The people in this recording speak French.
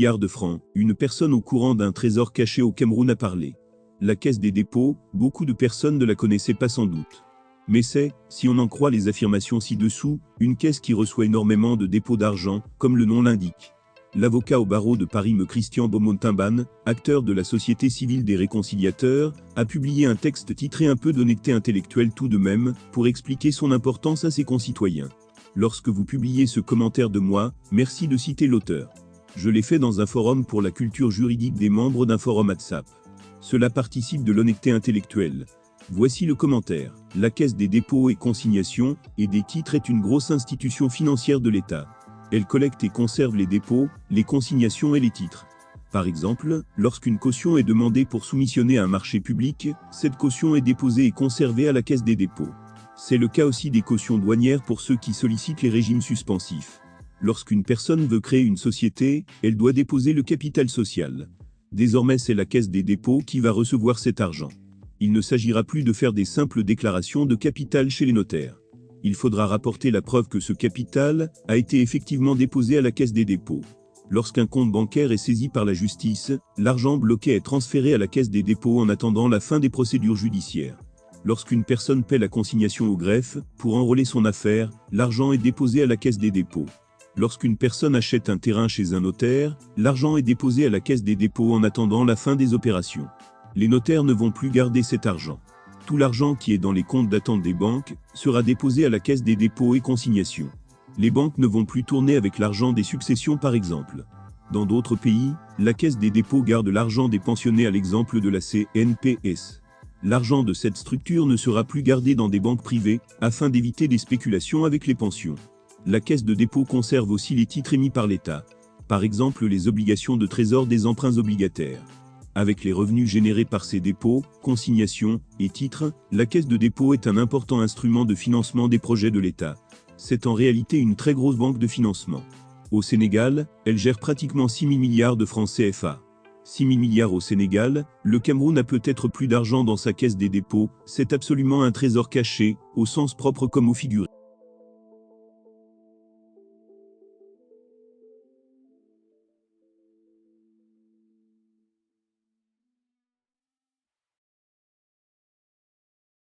milliards de francs, une personne au courant d'un trésor caché au Cameroun a parlé. La Caisse des dépôts, beaucoup de personnes ne la connaissaient pas sans doute. Mais c'est, si on en croit les affirmations ci-dessous, une caisse qui reçoit énormément de dépôts d'argent, comme le nom l'indique. L'avocat au barreau de Paris Christian Beaumont-Timban, acteur de la Société civile des réconciliateurs, a publié un texte titré Un peu d'honnêteté intellectuelle tout de même, pour expliquer son importance à ses concitoyens. Lorsque vous publiez ce commentaire de moi, merci de citer l'auteur. Je l'ai fait dans un forum pour la culture juridique des membres d'un forum WhatsApp. Cela participe de l'honnêteté intellectuelle. Voici le commentaire. La Caisse des dépôts et consignations et des titres est une grosse institution financière de l'État. Elle collecte et conserve les dépôts, les consignations et les titres. Par exemple, lorsqu'une caution est demandée pour soumissionner à un marché public, cette caution est déposée et conservée à la Caisse des dépôts. C'est le cas aussi des cautions douanières pour ceux qui sollicitent les régimes suspensifs. Lorsqu'une personne veut créer une société, elle doit déposer le capital social. Désormais, c'est la Caisse des dépôts qui va recevoir cet argent. Il ne s'agira plus de faire des simples déclarations de capital chez les notaires. Il faudra rapporter la preuve que ce capital a été effectivement déposé à la Caisse des dépôts. Lorsqu'un compte bancaire est saisi par la justice, l'argent bloqué est transféré à la Caisse des dépôts en attendant la fin des procédures judiciaires. Lorsqu'une personne paie la consignation au greffe, pour enrôler son affaire, l'argent est déposé à la Caisse des dépôts. Lorsqu'une personne achète un terrain chez un notaire, l'argent est déposé à la Caisse des dépôts en attendant la fin des opérations. Les notaires ne vont plus garder cet argent. Tout l'argent qui est dans les comptes d'attente des banques sera déposé à la Caisse des dépôts et consignations. Les banques ne vont plus tourner avec l'argent des successions par exemple. Dans d'autres pays, la Caisse des dépôts garde l'argent des pensionnés à l'exemple de la CNPS. L'argent de cette structure ne sera plus gardé dans des banques privées, afin d'éviter des spéculations avec les pensions. La Caisse de dépôt conserve aussi les titres émis par l'État. Par exemple les obligations de trésor des emprunts obligataires. Avec les revenus générés par ces dépôts, consignations et titres, la Caisse de dépôt est un important instrument de financement des projets de l'État. C'est en réalité une très grosse banque de financement. Au Sénégal, elle gère pratiquement 6 000 milliards de francs CFA. 6 000 milliards au Sénégal, le Cameroun a peut-être plus d'argent dans sa Caisse des dépôts, c'est absolument un trésor caché, au sens propre comme au figuré.